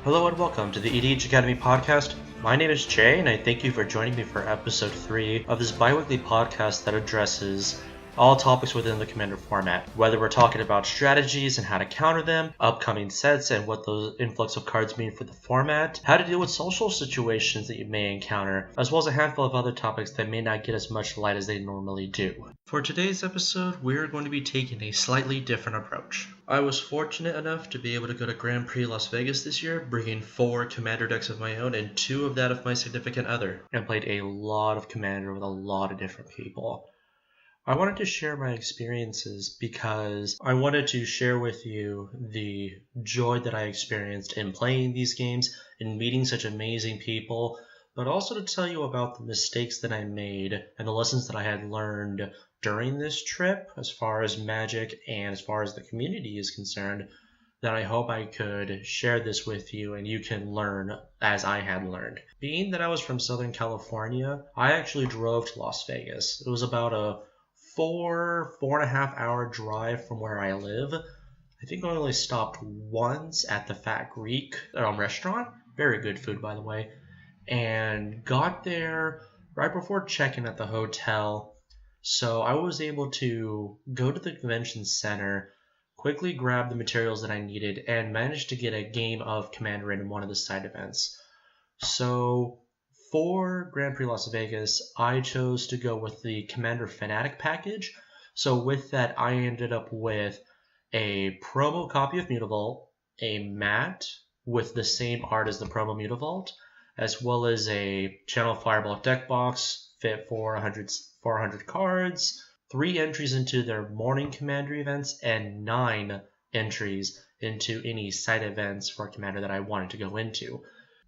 Hello and welcome to the EDH Academy podcast. My name is Jay, and I thank you for joining me for episode 3 of this bi-weekly podcast that addresses all topics within the Commander format, whether we're talking about strategies and how to counter them, upcoming sets and what those influx of cards mean for the format, how to deal with social situations that you may encounter, as well as a handful of other topics that may not get as much light as they normally do. For today's episode, we're going to be taking a slightly different approach. I was fortunate enough to be able to go to Grand Prix Las Vegas this year, bringing 4 Commander decks of my own and 2 of that of my significant other, and played a lot of Commander with a lot of different people. I wanted to share my experiences because I wanted to share with you the joy that I experienced in playing these games and meeting such amazing people, but also to tell you about the mistakes that I made and the lessons that I had learned during this trip as far as Magic and as far as the community is concerned, that I hope I could share this with you and you can learn as I had learned. Being that I was from Southern California, I actually drove to Las Vegas. It was about a 4.5 hour drive from where I live. I think I only stopped once at the Fat Greek restaurant. Very good food, by the way. And got there right before check-in at the hotel. So I was able to go to the convention center, quickly grab the materials that I needed, and managed to get a game of Commander in one of the side events. So for Grand Prix Las Vegas, I chose to go with the Commander Fanatic package. So with that, I ended up with a promo copy of Mutavault, a mat with the same art as the promo Mutavault, as well as a Channel Fireball deck box fit for 400 cards, 3 entries into their morning Commander events, and 9 entries into any side events for Commander that I wanted to go into.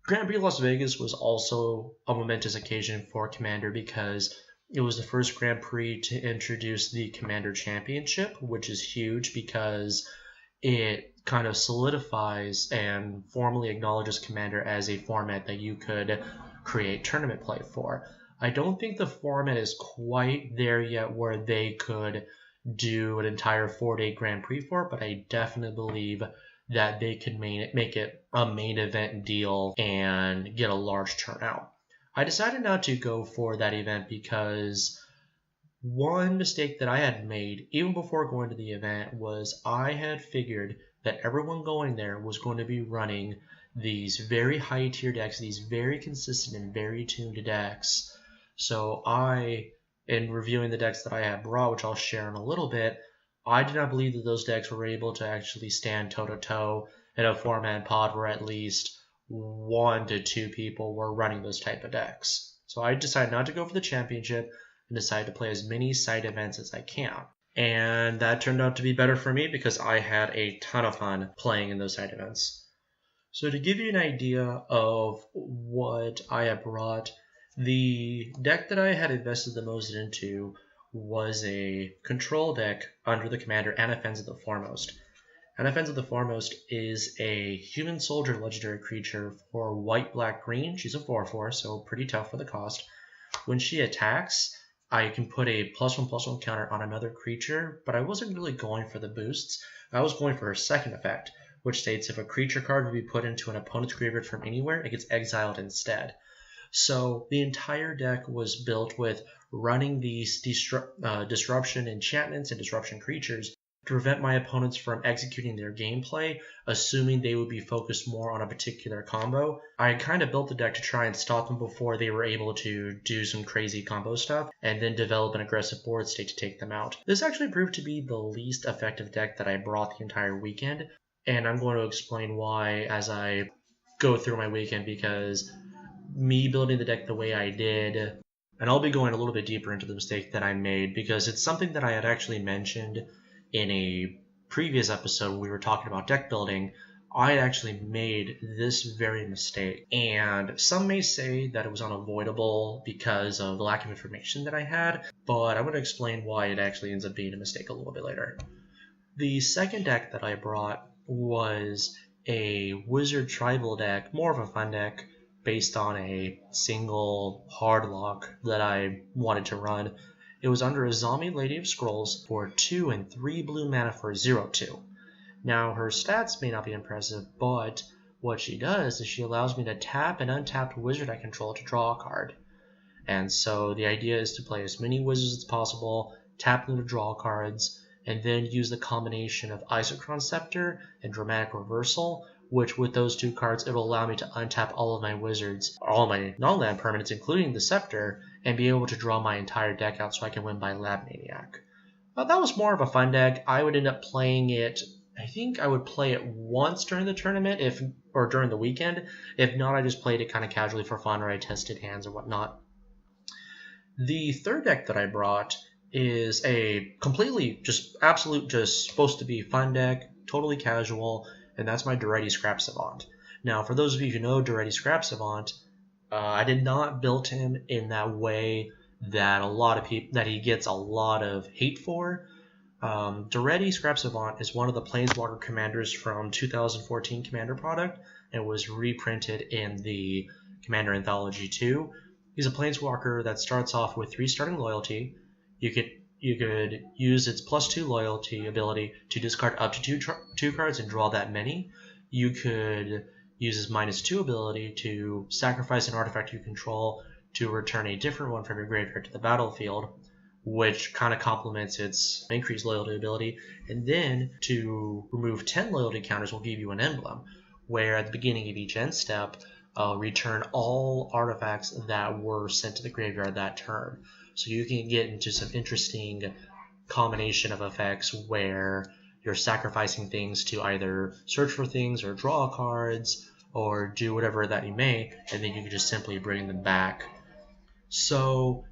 Grand Prix Las Vegas was also a momentous occasion for Commander because it was the first Grand Prix to introduce the Commander Championship, which is huge because it kind of solidifies and formally acknowledges Commander as a format that you could create tournament play for. I don't think the format is quite there yet where they could do an entire 4-day Grand Prix for it, but I definitely believe that they could make it a main event deal and get a large turnout. I decided not to go for that event because one mistake that I had made even before going to the event was I had figured that everyone going there was going to be running these very high tier decks, these very consistent and very tuned decks. So in reviewing the decks that I had brought, which I'll share in a little bit, I did not believe that those decks were able to actually stand toe-to-toe in a 4-man pod where at least 1 to 2 people were running those type of decks. So I decided not to go for the championship and decided to play as many side events as I can. And that turned out to be better for me because I had a ton of fun playing in those side events. So to give you an idea of what I had brought, the deck that I had invested the most into was a control deck under the commander Anafenz of the Foremost. Anafenz of the Foremost is a human soldier legendary creature for white, black, green. She's a 4/4, so pretty tough for the cost. When she attacks, I can put a +1/+1 counter on another creature, but I wasn't really going for the boosts. I was going for her second effect, which states if a creature card would be put into an opponent's graveyard from anywhere, it gets exiled instead. So the entire deck was built with running these disruption enchantments and disruption creatures to prevent my opponents from executing their gameplay, assuming they would be focused more on a particular combo. I kind of built the deck to try and stop them before they were able to do some crazy combo stuff, and then develop an aggressive board state to take them out. This actually proved to be the least effective deck that I brought the entire weekend, and I'm going to explain why as I go through my weekend, because me building the deck the way I did, and I'll be going a little bit deeper into the mistake that I made because it's something that I had actually mentioned in a previous episode when we were talking about deck building. I had actually made this very mistake, and some may say that it was unavoidable because of the lack of information that I had, but I'm going to explain why it actually ends up being a mistake a little bit later. The second deck that I brought was a Wizard Tribal deck, more of a fun deck, based on a single hard lock that I wanted to run. It was under a Zombie Lady of Scrolls for 2 and 3 blue mana for 0/2. Now, her stats may not be impressive, but what she does is she allows me to tap an untapped wizard I control to draw a card. And so the idea is to play as many wizards as possible, tap them to draw cards, and then use the combination of Isochron Scepter and Dramatic Reversal, which with those two cards, it'll allow me to untap all of my wizards, all of my non-land permanents, including the Scepter, and be able to draw my entire deck out so I can win by Lab Maniac. That was more of a fun deck. I would end up playing it, I think I would play it once during the tournament, or during the weekend. If not, I just played it kind of casually for fun, or I tested hands or whatnot. The third deck that I brought is a completely just supposed to be fun deck, totally casual, and that's my Duretti Scrap Savant. Now, for those of you who know Duretti Scrap Savant, I did not build him in that way that he gets a lot of hate for. Duretti Scrap Savant is one of the Planeswalker commanders from 2014 Commander product and was reprinted in the Commander Anthology 2. He's a Planeswalker that starts off with 3 starting loyalty. You could use its +2 loyalty ability to discard up to two cards and draw that many. You could use his -2 ability to sacrifice an artifact you control to return a different one from your graveyard to the battlefield, which kind of complements its increased loyalty ability. And then to remove 10 loyalty counters will give you an emblem, where at the beginning of each end step, return all artifacts that were sent to the graveyard that turn. So you can get into some interesting combination of effects where you're sacrificing things to either search for things or draw cards or do whatever that you may, and then you can just simply bring them back. So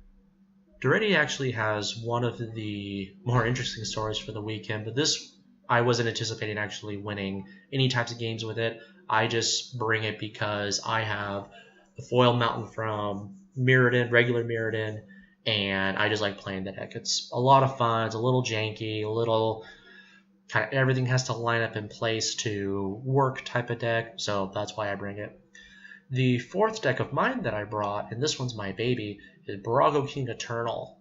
Duretti actually has one of the more interesting stories for the weekend, but this I wasn't anticipating actually winning any types of games with it. I just bring it because I have the foil mountain from Mirrodin, regular Mirrodin, and I just like playing the deck. It's a lot of fun. It's a little janky, a little kind of everything has to line up in place to work type of deck, so that's why I bring it. The fourth deck of mine that I brought, and this one's my baby, is Barago King Eternal.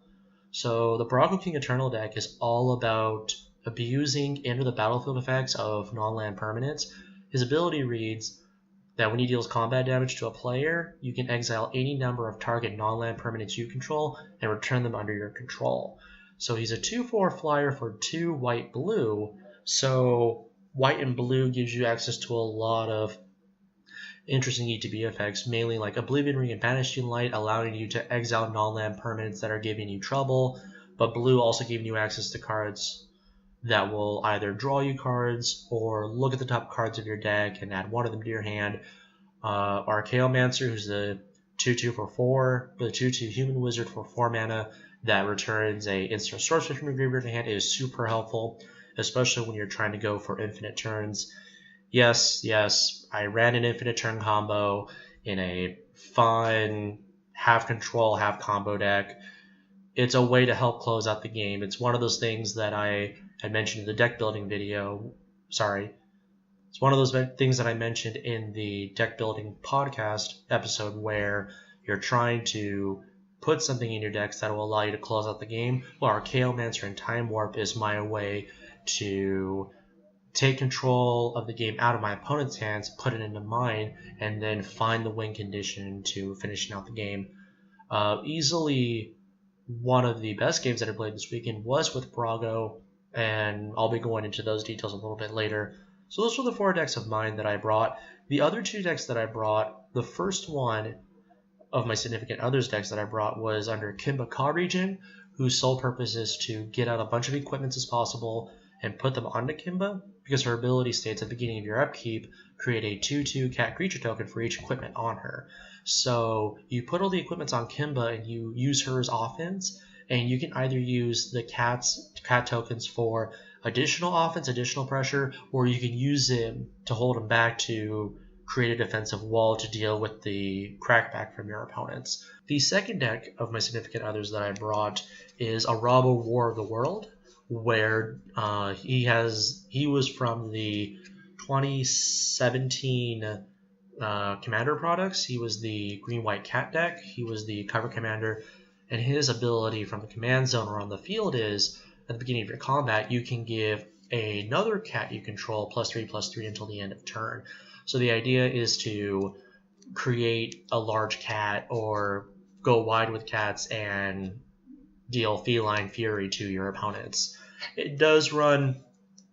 So the Barago King Eternal deck is all about abusing enter the battlefield effects of non-land permanents. His ability reads that when he deals combat damage to a player, you can exile any number of target non-land permanents you control and return them under your control. So he's a 2/4 flyer for 2 white-blue, so white and blue gives you access to a lot of interesting ETB effects, mainly like Oblivion Ring and Banishing Light, allowing you to exile non-land permanents that are giving you trouble, but blue also giving you access to cards that will either draw you cards or look at the top cards of your deck and add one of them to your hand. Archaeomancer, who's the 2/2 for 4, the 2/2 human wizard for 4 mana that returns a instant sorcery from your graveyard to hand, is super helpful, especially when you're trying to go for infinite turns. Yes, I ran an infinite turn combo in a fun half control, half combo deck. It's a way to help close out the game. It's one of those things that I had mentioned in the deck building video. It's one of those things that I mentioned in the deck building podcast episode where you're trying to put something in your decks that will allow you to close out the game. Well, Archaeomancer and Time Warp is my way to take control of the game out of my opponent's hands, put it into mine, and then find the win condition to finishing out the game. Easily one of the best games that I played this weekend was with Brago, and I'll be going into those details a little bit later. So those were the 4 decks of mine that I brought. The other 2 decks that I brought, the first one of my significant others decks that I brought was under Kimba Ka Region, whose sole purpose is to get out a bunch of equipments as possible and put them onto Kimba, because her ability states at the beginning of your upkeep, create a 2/2 cat creature token for each equipment on her. So you put all the equipments on Kimba and you use her as offense, and you can either use the cat tokens for additional offense, additional pressure, or you can use them to hold them back to create a defensive wall to deal with the crackback from your opponents. The second deck of my significant others that I brought is Arabo War of the World, where he was from the 2017 Commander products. He was the green-white cat deck. He was the cover commander, and his ability from the command zone or on the field is at the beginning of your combat, you can give another cat you control +3/+3 until the end of turn. So the idea is to create a large cat or go wide with cats and deal feline fury to your opponents. It does run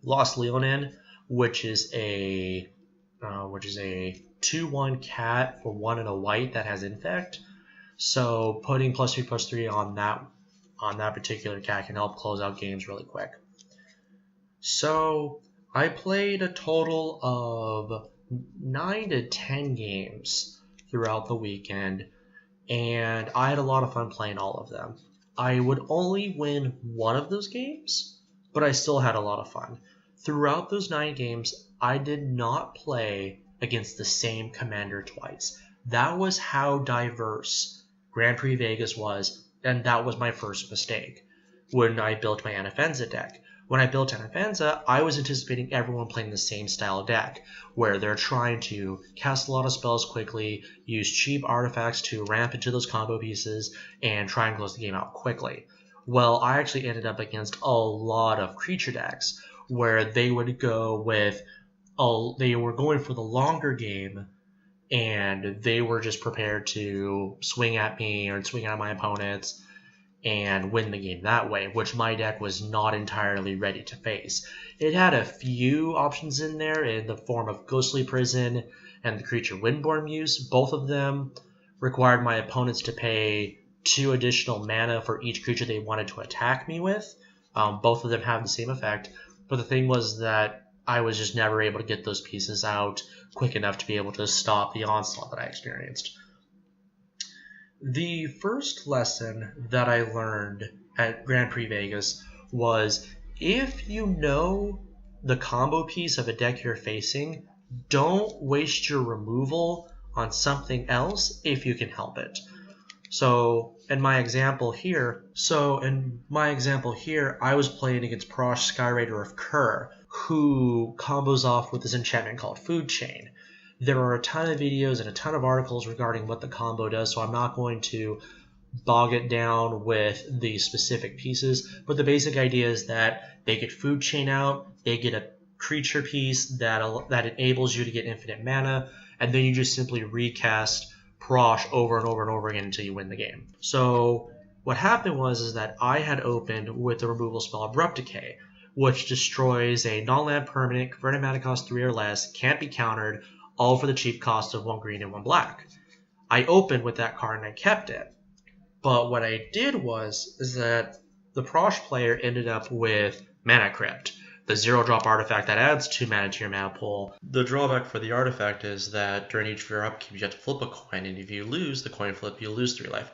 Los Leonin, which is a 2/1 cat for 1 and a white that has infect. So putting +3/+3 on that particular cat can help close out games really quick. So I played a total of 9 to 10 games throughout the weekend, and I had a lot of fun playing all of them. I would only win one of those games, but I still had a lot of fun. Throughout those 9 games, I did not play against the same commander twice. That was how diverse Grand Prix Vegas was, and that was my first mistake when I built my Anafenza deck. When I built Anafenza, I was anticipating everyone playing the same style deck, where they're trying to cast a lot of spells quickly, use cheap artifacts to ramp into those combo pieces, and try and close the game out quickly. Well, I actually ended up against a lot of creature decks, where they would go with, they were going for the longer game, and they were just prepared to swing at me or swing at my opponents and win the game that way, which my deck was not entirely ready to face. It had a few options in there in the form of Ghostly Prison and the creature Windborn Muse. Both of them required my opponents to pay 2 additional mana for each creature they wanted to attack me with. Both of them have the same effect, but the thing was that I was just never able to get those pieces out quick enough to be able to stop the onslaught that I experienced. The first lesson that I learned at Grand Prix Vegas was, if you know the combo piece of a deck you're facing, don't waste your removal on something else if you can help it. So in my example here, I was playing against Prosh Skyraider of Kerr, who combos off with this enchantment called Food Chain. There are a ton of videos and a ton of articles regarding what the combo does, so I'm not going to bog it down with the specific pieces, but the basic idea is that they get Food Chain out, they get a creature piece that enables you to get infinite mana, and then you just simply recast Prosh over and over and over again until you win the game. So what happened was that I had opened with the removal spell Abrupt Decay, which destroys a non-land permanent, converted mana cost 3 or less, can't be countered, all for the cheap cost of 1 green and 1 black. I opened with that card and I kept it. But what I did is that the Prosh player ended up with Mana Crypt, the 0-drop artifact that adds 2 mana to your mana pool. The drawback for the artifact is that during each of your upkeep you have to flip a coin, and if you lose the coin flip, you lose 3 life.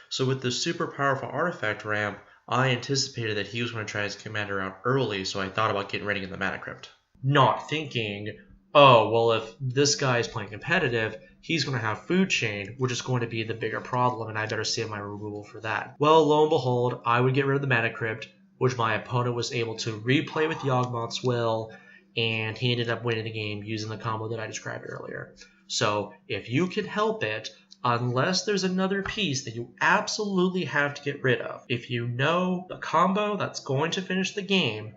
So with the super powerful artifact ramp, I anticipated that he was going to try his commander out early, so I thought about getting ready in the Mana Crypt. Not thinking, oh, well, if this guy is playing competitive, he's going to have Food Chain, which is going to be the bigger problem, and I better save my removal for that. Well, lo and behold, I would get rid of the Mana Crypt, which my opponent was able to replay with Yawgmoth's Will, and he ended up winning the game using the combo that I described earlier. So if you can help it, unless there's another piece that you absolutely have to get rid of, if you know the combo that's going to finish the game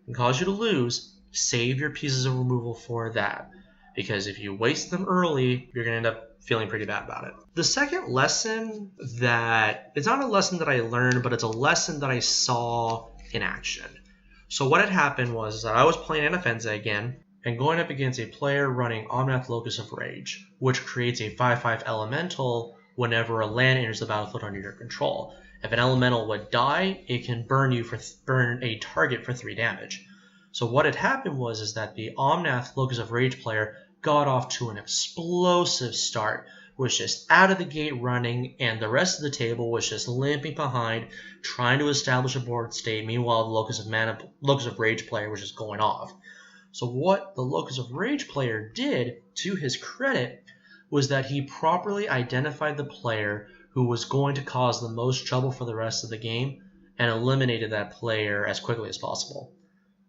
and cause you to lose, save your pieces of removal for that. Because if you waste them early, you're going to end up feeling pretty bad about it. The second lesson it's not a lesson that I learned, but it's a lesson that I saw in action. So what had happened was that I was playing Anafenza again, and going up against a player running Omnath Locus of Rage, which creates a 5/5 elemental whenever a land enters the battlefield under your control. If an elemental would die, it can burn a target for 3 damage. So what had happened was that the Omnath Locus of Rage player got off to an explosive start, was just out of the gate running, and the rest of the table was just limping behind, trying to establish a board state. Meanwhile, the Locus of Rage player was just going off. So what the Locus of Rage player did, to his credit, was that he properly identified the player who was going to cause the most trouble for the rest of the game and eliminated that player as quickly as possible.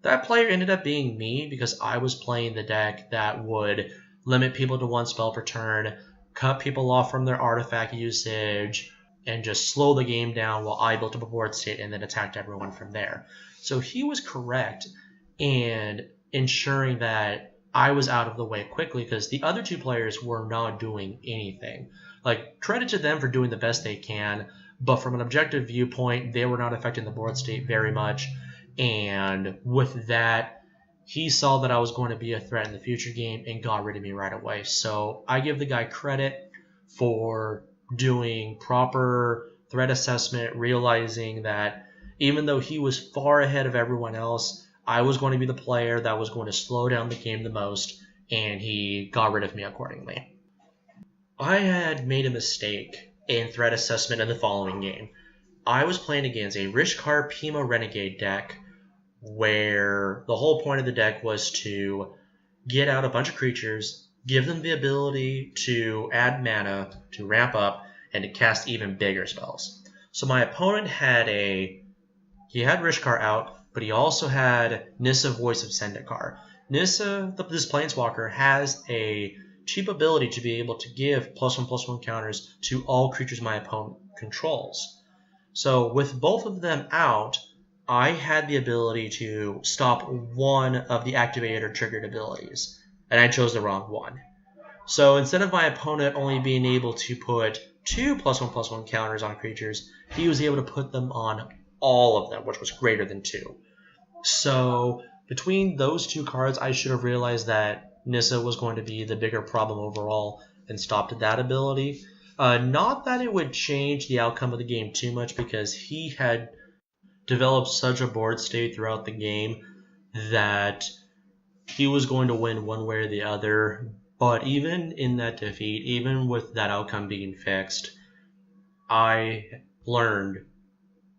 That player ended up being me because I was playing the deck that would limit people to 1 spell per turn, cut people off from their artifact usage, and just slow the game down while I built up a board state and then attacked everyone from there. So he was correct in ensuring that I was out of the way quickly because the other two players were not doing anything. Like, credit to them for doing the best they can, but from an objective viewpoint, they were not affecting the board state very much. And with that, he saw that I was going to be a threat in the future game and got rid of me right away. So I give the guy credit for doing proper threat assessment, realizing that even though he was far ahead of everyone else, I was going to be the player that was going to slow down the game the most, and he got rid of me accordingly. I had made a mistake in threat assessment in the following game. I was playing against a Rishkar Pima Renegade deck where the whole point of the deck was to get out a bunch of creatures, give them the ability to add mana, to ramp up, and to cast even bigger spells. So my opponent had Rishkar out, but he also had Nissa, Voice of Zendikar. Nissa, this Planeswalker, has a cheap ability to be able to give +1/+1 counters to all creatures my opponent controls. So with both of them out, I had the ability to stop one of the activated or triggered abilities, and I chose the wrong one. So instead of my opponent only being able to put 2 +1/+1 counters on creatures, he was able to put them on all of them, which was greater than 2. So between those two cards, I should have realized that Nissa was going to be the bigger problem overall and stopped that ability. Not that it would change the outcome of the game too much, because he had developed such a board state throughout the game that he was going to win one way or the other. But even in that defeat, even with that outcome being fixed, I learned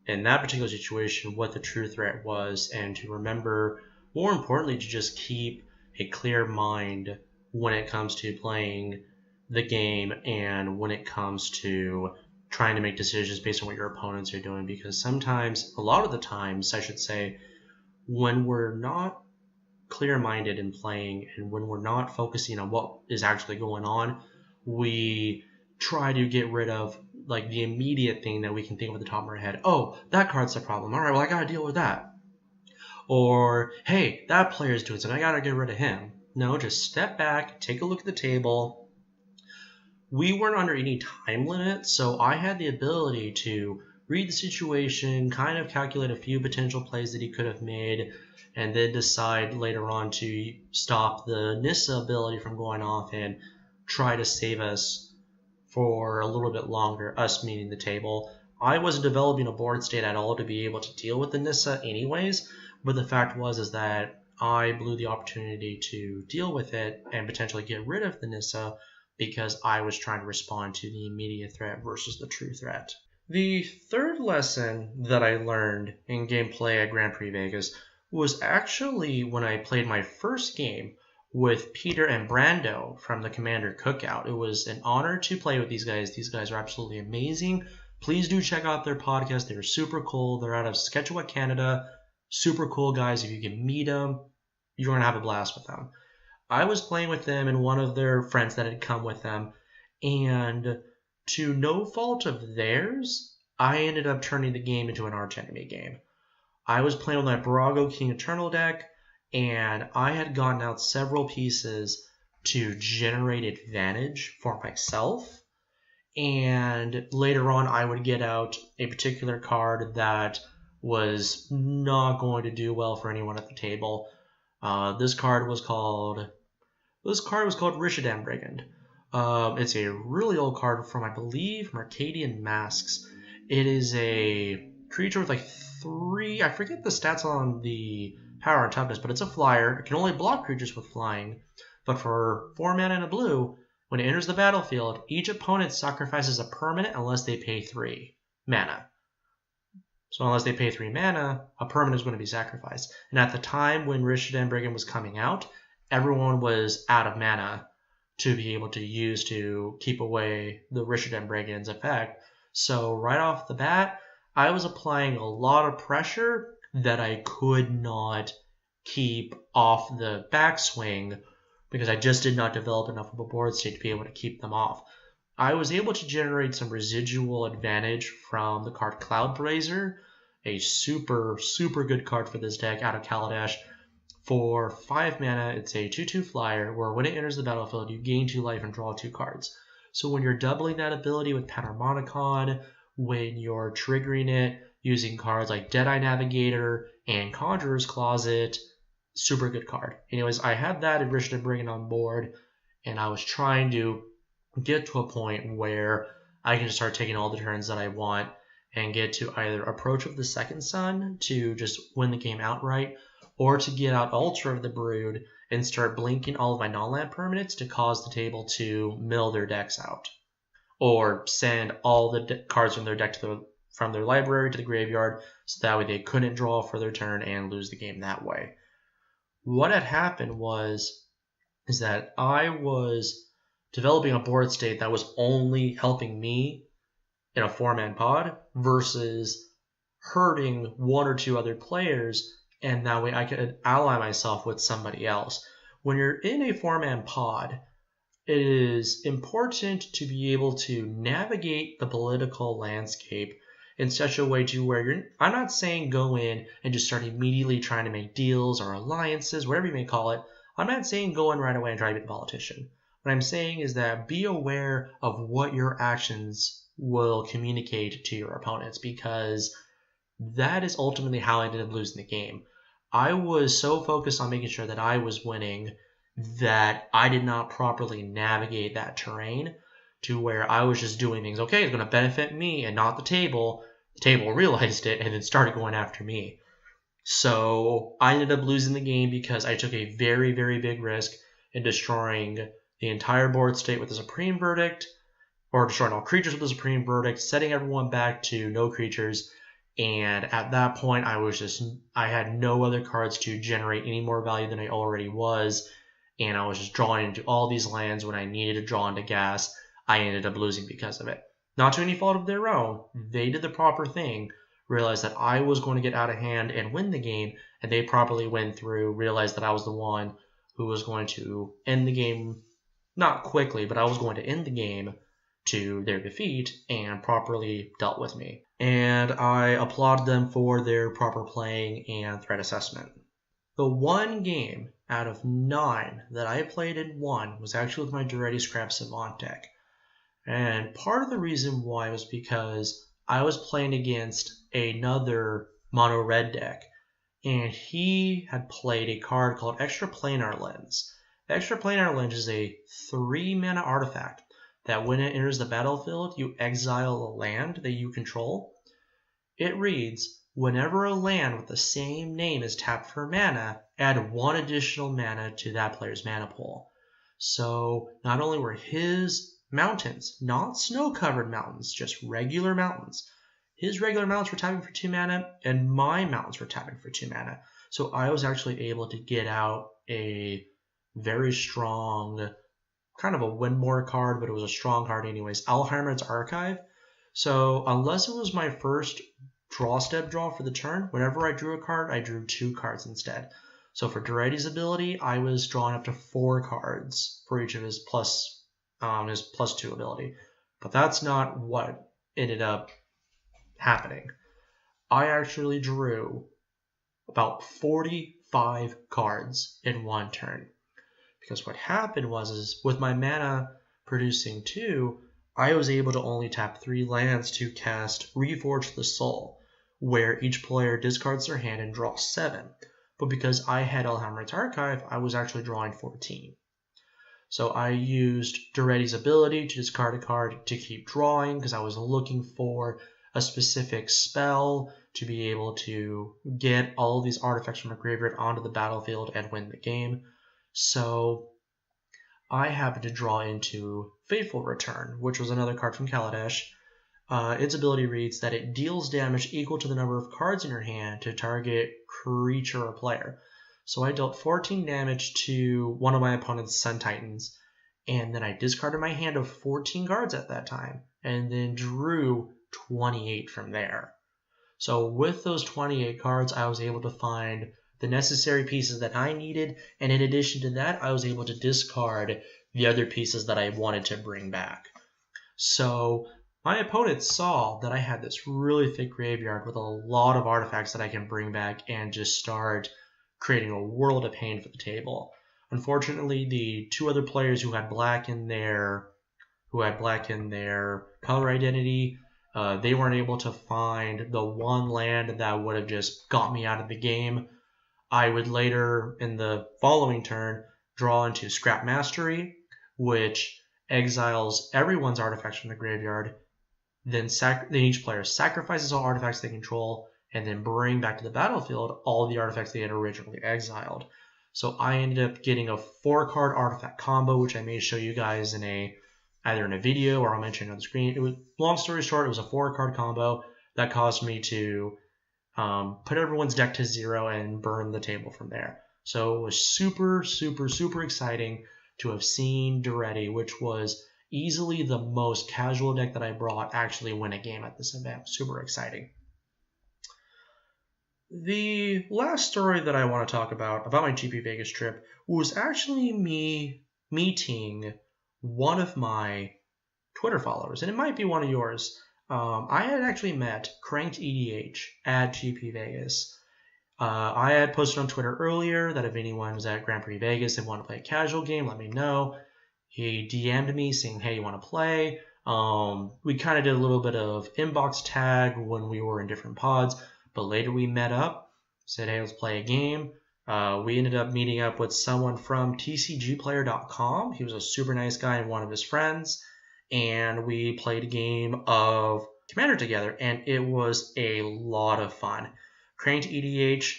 in that particular situation what the true threat was, and to remember, more importantly, to just keep a clear mind when it comes to playing the game and when it comes to trying to make decisions based on what your opponents are doing. Because sometimes, a lot of the times, I should say, when we're not clear-minded in playing and when we're not focusing on what is actually going on, we try to get rid of like the immediate thing that we can think of at the top of our head. Oh, that card's the problem. All right, well, I gotta deal with that. Or, hey, that player's doing something. I gotta get rid of him. No, just step back, take a look at the table. We weren't under any time limit, so I had the ability to read the situation, kind of calculate a few potential plays that he could have made, and then decide later on to stop the Nissa ability from going off and try to save us for a little bit longer, us meaning the table. I wasn't developing a board state at all to be able to deal with the Nissa anyways, but the fact is that I blew the opportunity to deal with it and potentially get rid of the Nissa because I was trying to respond to the immediate threat versus the true threat. The third lesson that I learned in gameplay at Grand Prix Vegas was actually when I played my first game with Peter and Brando from the Commander Cookout. It was an honor to play with these guys. These guys are absolutely amazing. Please do check out their podcast. They're super cool. They're out of Saskatchewan, Canada. Super cool guys. If you can meet them, you're going to have a blast with them. I was playing with them and one of their friends that had come with them, and to no fault of theirs, I ended up turning the game into an arch enemy game. I was playing with my Barago King Eternal deck, and I had gotten out several pieces to generate advantage for myself. And later on, I would get out a particular card that was not going to do well for anyone at the table. This card was called Rishadan Brigand. It's a really old card from, I believe, Mercadian Masks. It is a creature with like 3, I forget the stats on the power and toughness, but it's a flyer. It can only block creatures with flying. But for 4 mana and a blue, when it enters the battlefield, each opponent sacrifices a permanent unless they pay 3 mana. So unless they pay 3 mana, a permanent is going to be sacrificed. And at the time when Rishadan Brigand was coming out, everyone was out of mana to be able to use to keep away the Rishadan Brigand's effect. So right off the bat, I was applying a lot of pressure that I could not keep off the backswing because I just did not develop enough of a board state to be able to keep them off. I was able to generate some residual advantage from the card Cloudbrazer, a super, super good card for this deck out of Kaladesh. For 5 mana, it's a 2/2 flyer where when it enters the battlefield, you gain 2 life and draw 2 cards. So when you're doubling that ability with Panharmonicon, when you're triggering it using cards like Deadeye Navigator and Conjurer's Closet, super good card. Anyways, I had that originally to bring it on board, and I was trying to get to a point where I can just start taking all the turns that I want and get to either Approach of the Second Sun to just win the game outright, or to get out Altar of the Brood and start blinking all of my non-land permanents to cause the table to mill their decks out. Or send all the cards from their deck from their library to the graveyard, so that way they couldn't draw for their turn and lose the game that way. What had happened is that I was developing a board state that was only helping me in a 4-man pod versus hurting 1 or 2 other players, and that way I could ally myself with somebody else. When you're in a 4-man pod, it is important to be able to navigate the political landscape in such a way to where I'm not saying go in and just start immediately trying to make deals or alliances, whatever you may call it. I'm not saying go in right away and try to be the politician. What I'm saying is that be aware of what your actions will communicate to your opponents, because that is ultimately how I ended up losing the game. I was so focused on making sure that I was winning that I did not properly navigate that terrain to where I was just doing things, okay, it's going to benefit me and not the table. The table realized it and then started going after me. So I ended up losing the game because I took a very, very big risk in destroying the entire board state with the Supreme Verdict, or destroying all creatures with the Supreme Verdict, setting everyone back to no creatures. And at that point, I had no other cards to generate any more value than I already was. And I was just drawing into all these lands when I needed to draw into gas. I ended up losing because of it. Not to any fault of their own. They did the proper thing, realized that I was going to get out of hand and win the game, and they properly went through, realized that I was the one who was going to end the game, not quickly, but I was going to end the game to their defeat, and properly dealt with me. And I applaud them for their proper playing and threat assessment. The one game out of 9 that I played and won was actually with my Duretti Scrap Savant deck. And part of the reason why was because I was playing against another mono red deck, and he had played a card called Extraplanar Lens. Extraplanar Lens is a 3-mana artifact that when it enters the battlefield, you exile a land that you control. It reads, whenever a land with the same name is tapped for mana, add 1 additional mana to that player's mana pool. So not only were his mountains, not snow-covered mountains, just regular mountains, his regular mountains were tapping for 2 mana, and my mountains were tapping for 2 mana. So I was actually able to get out a very strong, kind of a win more card, but it was a strong card anyways, Alzheimer's Archive. So unless it was my first step draw for the turn, whenever I drew a card, I drew 2 cards instead. So for Duretti's ability, I was drawing up to 4 cards for each of his plus 2 ability. But that's not what ended up happening. I actually drew about 45 cards in one turn. Because what happened was with my mana producing 2, I was able to only tap 3 lands to cast Reforge the Soul, where each player discards their hand and draws 7. But because I had Alzheimer's Archive, I was actually drawing 14. So I used Duretti's ability to discard a card to keep drawing, because I was looking for a specific spell to be able to get all of these artifacts from a graveyard onto the battlefield and win the game. So I happened to draw into Fateful Return, which was another card from Kaladesh. Its ability reads that it deals damage equal to the number of cards in your hand to target creature or player. So I dealt 14 damage to one of my opponent's Sun Titans, and then I discarded my hand of 14 cards at that time, and then drew 28 from there. So with those 28 cards, I was able to find the necessary pieces that I needed, and in addition to that, I was able to discard the other pieces that I wanted to bring back. So my opponent saw that I had this really thick graveyard with a lot of artifacts that I can bring back and just start creating a world of pain for the table. Unfortunately, the two other players who had black in their color identity, they weren't able to find the one land that would have just got me out of the game. I would later, in the following turn, draw into Scrap Mastery, which exiles everyone's artifacts from the graveyard. Then each player sacrifices all artifacts they control, and then bring back to the battlefield all the artifacts they had originally exiled. So I ended up getting a 4-card artifact combo, which I may show you guys in either in a video or I'll mention on the screen. It was, long story short, it was a 4-card combo that caused me to put everyone's deck to 0 and burn the table from there. So it was super, super, super exciting to have seen Duretti, which was easily the most casual deck that I brought, actually win a game at this event. Super exciting. The last story that I want to talk about my GP Vegas trip was actually me meeting one of my Twitter followers, and it might be one of yours. I had actually met Cranked EDH at GP Vegas. I had posted on Twitter earlier that if anyone was at Grand Prix Vegas and wanted to play a casual game, let me know. He DM'd me saying, hey, you want to play? We kind of did a little bit of inbox tag when we were in different pods, but later we met up, said, hey, let's play a game. We ended up meeting up with someone from tcgplayer.com. He was a super nice guy and one of his friends. And we played a game of Commander together, and it was a lot of fun. Cranked EDH,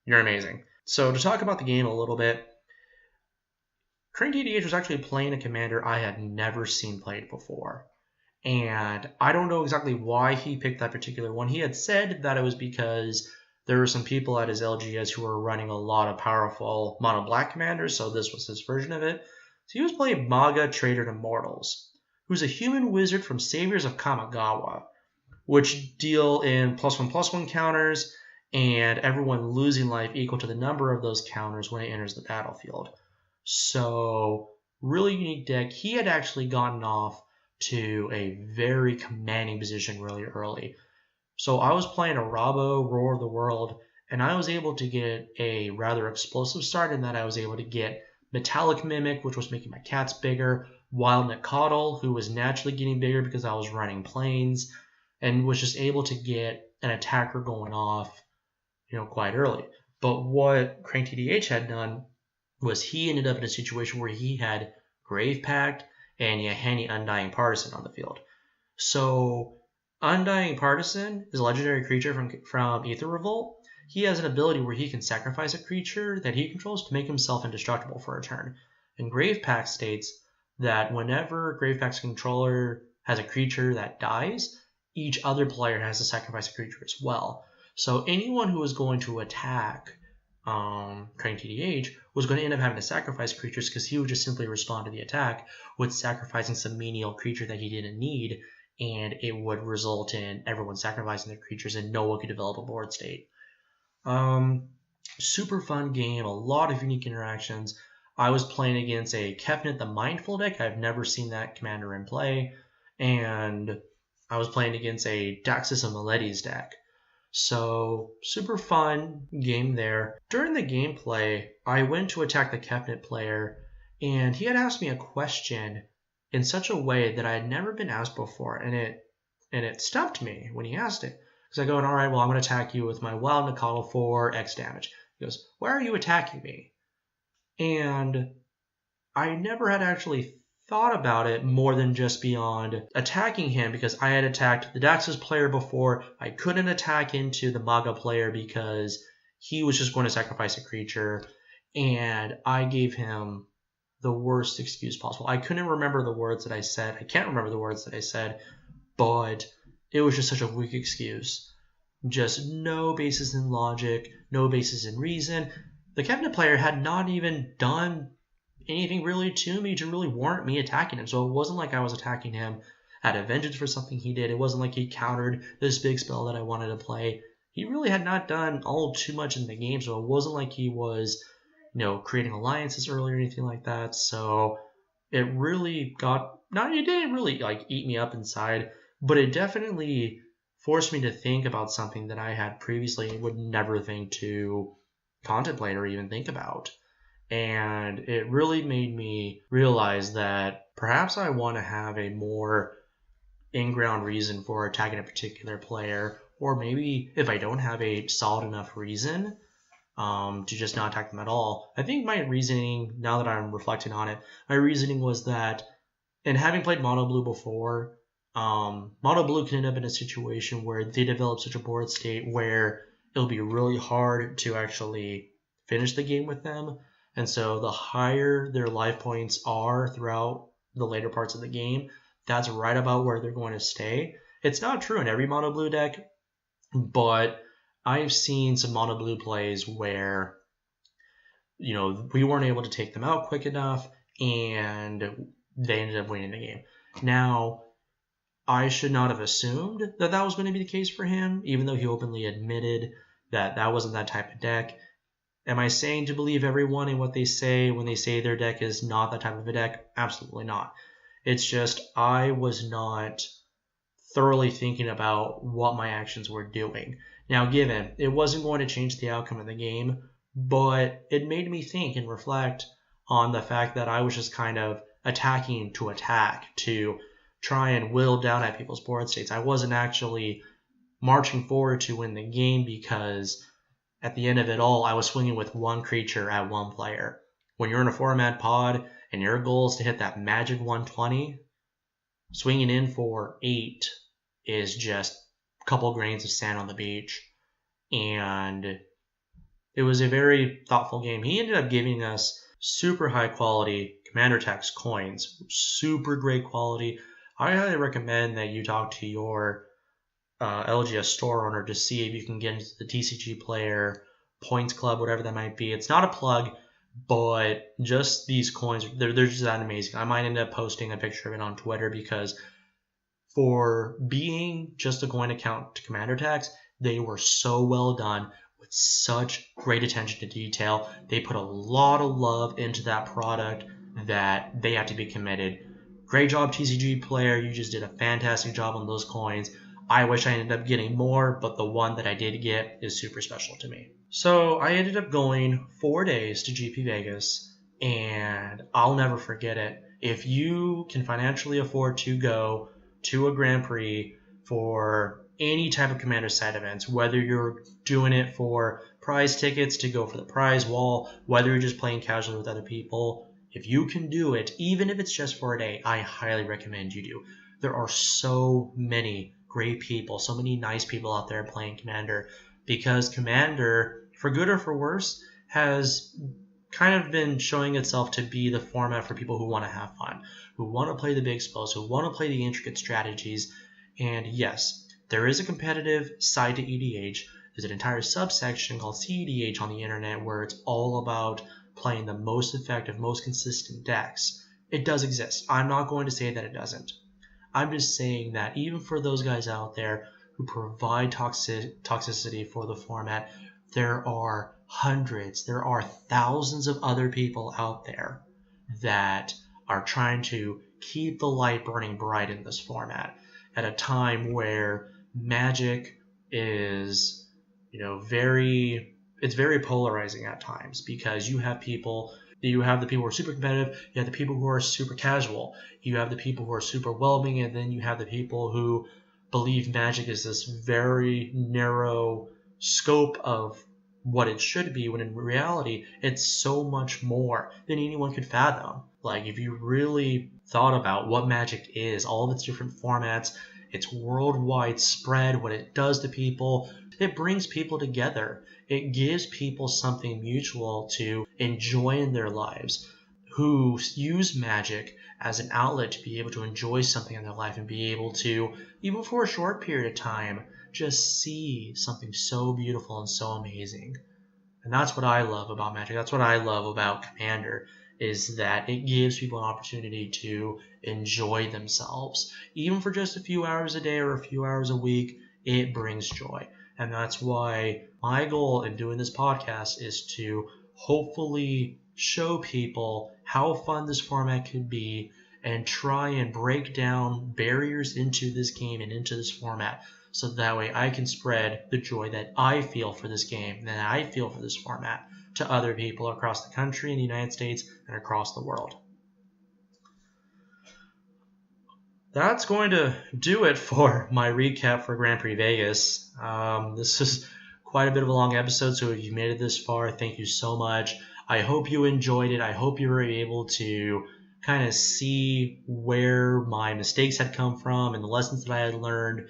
you're amazing. So to talk about the game a little bit, Cranked EDH was actually playing a Commander I had never seen played before. And I don't know exactly why he picked that particular one. He had said that it was because there were some people at his LGS who were running a lot of powerful mono black commanders, so this was his version of it. So he was playing Maga Trader Immortals, who's a human wizard from Saviors of Kamigawa, which deal in +1/+1 counters, and everyone losing life equal to the number of those counters when it enters the battlefield. So, really unique deck. He had actually gotten off to a very commanding position really early. So I was playing a Rabo, Roar of the World, and I was able to get a rather explosive start in that I was able to get Metallic Mimic, which was making my cats bigger, Wild Nicodle, who was naturally getting bigger because I was running planes, and was just able to get an attacker going off, quite early. But what Cranked EDH had done was he ended up in a situation where he had Grave Pact and Yahenni Undying Partisan on the field. So Undying Partisan is a legendary creature from Aether Revolt. He has an ability where he can sacrifice a creature that he controls to make himself indestructible for a turn. And Grave Pact states that whenever Grave Pact's controller has a creature that dies, each other player has to sacrifice a creature as well. So anyone who was going to attack Cranked EDH was going to end up having to sacrifice creatures because he would just simply respond to the attack with sacrificing some menial creature that he didn't need, and it would result in everyone sacrificing their creatures and no one could develop a board state. Super fun game, a lot of unique interactions. I was playing against a Kefnet the Mindful deck. I've never seen that commander in play. And I was playing against a Daxus of Milettes deck. So, super fun game there. During the gameplay, I went to attack the Kefnet player, and he had asked me a question in such a way that I had never been asked before, and it stumped me when he asked it. Because I go, all right, well, I'm going to attack you with my Wild Nicodle for X damage. He goes, why are you attacking me? And I never had actually thought about it more than just beyond attacking him, because I had attacked the Daxus player before. I couldn't attack into the Maga player because he was just going to sacrifice a creature, and I gave him the worst excuse possible. I couldn't remember the words that I said. I can't remember the words that I said, but it was just such a weak excuse. Just no basis in logic, no basis in reason. The Kefnet player had not even done anything really to me to really warrant me attacking him. So it wasn't like I was attacking him out of vengeance for something he did. It wasn't like he countered this big spell that I wanted to play. He really had not done all too much in the game, so it wasn't like he was, creating alliances early or anything like that. So it really it didn't really eat me up inside, but it definitely forced me to think about something that I had previously would never think to contemplate or even think about. And it really made me realize that perhaps I want to have a more in-ground reason for attacking a particular player, or maybe if I don't have a solid enough reason to just not attack them at all. I think my reasoning, now that I'm reflecting on it, my reasoning was that, and having played Mono Blue before, Mono Blue can end up in a situation where they develop such a board state where it'll be really hard to actually finish the game with them. And so the higher their life points are throughout the later parts of the game, that's right about where they're going to stay. It's not true in every Mono Blue deck, but I've seen some Mono Blue plays where, we weren't able to take them out quick enough and they ended up winning the game. Now, I should not have assumed that that was going to be the case for him, even though he openly admitted that that wasn't that type of deck. Am I saying to believe everyone in what they say when they say their deck is not that type of a deck? Absolutely not. It's just I was not thoroughly thinking about what my actions were doing. Now, given it wasn't going to change the outcome of the game, but it made me think and reflect on the fact that I was just kind of attacking to attack, to try and whittle down at people's board states. I wasn't actually marching forward to win the game because at the end of it all, I was swinging with one creature at one player. When you're in a 4-man pod and your goal is to hit that magic 120, swinging in for 8 is just a couple grains of sand on the beach. And it was a very thoughtful game. He ended up giving us super high quality Commander Tax coins, super great quality. I highly recommend that you talk to your LGS store owner to see if you can get into the TCG Player, Points Club, whatever that might be. It's not a plug, but just these coins, they're just that amazing. I might end up posting a picture of it on Twitter because for being just a coin account to Commander Tax, they were so well done with such great attention to detail. They put a lot of love into that product that they have to be committed. Great job, TCG Player. You just did a fantastic job on those coins. I wish I ended up getting more, but the one that I did get is super special to me. So I ended up going 4 days to GP Vegas, and I'll never forget it. If you can financially afford to go to a Grand Prix for any type of Commander side events, whether you're doing it for prize tickets to go for the prize wall, whether you're just playing casually with other people, if you can do it, even if it's just for a day, I highly recommend you do. There are so many great people, so many nice people out there playing Commander, because Commander, for good or for worse, has kind of been showing itself to be the format for people who want to have fun, who want to play the big spells, who want to play the intricate strategies. And yes, there is a competitive side to EDH. There's an entire subsection called CEDH on the internet where it's all about playing the most effective, most consistent decks. It does exist. I'm not going to say that it doesn't. I'm just saying that even for those guys out there who provide toxicity for the format, there are hundreds, there are thousands of other people out there that are trying to keep the light burning bright in this format at a time where Magic is, it's very polarizing at times, because you have the people who are super competitive, you have the people who are super casual, you have the people who are super welcoming, and then you have the people who believe Magic is this very narrow scope of what it should be, when in reality it's so much more than anyone could fathom. Like, if you really thought about what Magic is, all of its different formats, its worldwide spread, what it does to people, it brings people together. It gives people something mutual to enjoy in their lives, who use Magic as an outlet to be able to enjoy something in their life and be able to, even for a short period of time, just see something so beautiful and so amazing. And that's what I love about Magic. That's what I love about Commander, is that it gives people an opportunity to enjoy themselves. Even for just a few hours a day or a few hours a week, it brings joy. And that's why my goal in doing this podcast is to hopefully show people how fun this format could be and try and break down barriers into this game and into this format, so that way I can spread the joy that I feel for this game and that I feel for this format. to other people across the country in the United States and across the world. That's going to do it for my recap for Grand Prix Vegas. This is quite a bit of a long episode, so if you made it this far, thank you so much. I hope you enjoyed it. I hope you were able to kind of see where my mistakes had come from and the lessons that I had learned,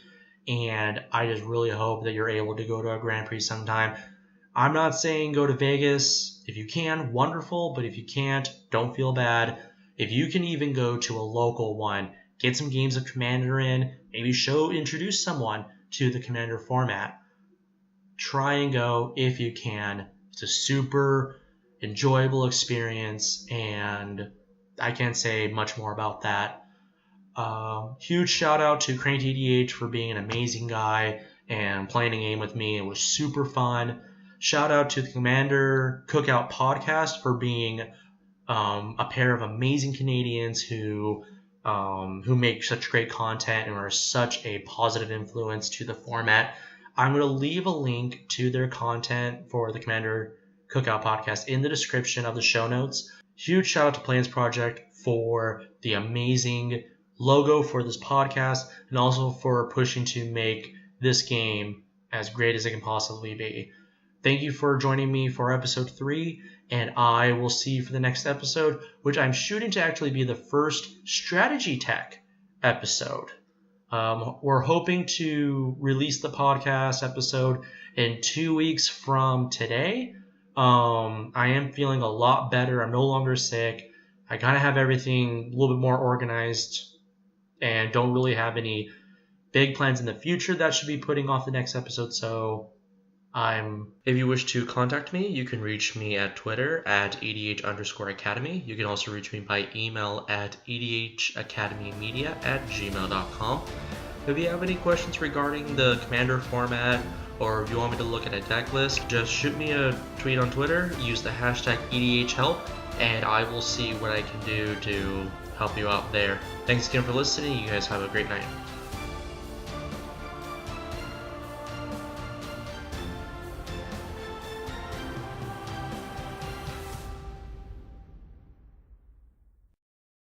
and I just really hope that you're able to go to a Grand Prix sometime. I'm not saying go to Vegas. If you can, wonderful, but if you can't, don't feel bad. If you can even go to a local one, get some games of Commander in, maybe introduce someone to the Commander format. Try and go if you can. It's a super enjoyable experience, and I can't say much more about that. Huge shout out to Crank EDH for being an amazing guy and playing a game with me. It was super fun. Shout out to the Commander Cookout podcast for being a pair of amazing Canadians who make such great content and are such a positive influence to the format. I'm going to leave a link to their content for the Commander Cookout podcast in the description of the show notes. Huge shout out to Plains Project for the amazing logo for this podcast and also for pushing to make this game as great as it can possibly be. Thank you for joining me for episode 3, and I will see you for the next episode, which I'm shooting to actually be the first strategy tech episode. We're hoping to release the podcast episode in 2 weeks from today. I am feeling a lot better. I'm no longer sick. I kind of have everything a little bit more organized and don't really have any big plans in the future that should be putting off the next episode. So if you wish to contact me, you can reach me at Twitter at EDH_Academy. You can also reach me by email at EDHacademymedia@gmail.com. If you have any questions regarding the Commander format, or if you want me to look at a deck list, just shoot me a tweet on Twitter, use the hashtag EDHHelp, and I will see what I can do to help you out there. Thanks again for listening. You guys have a great night.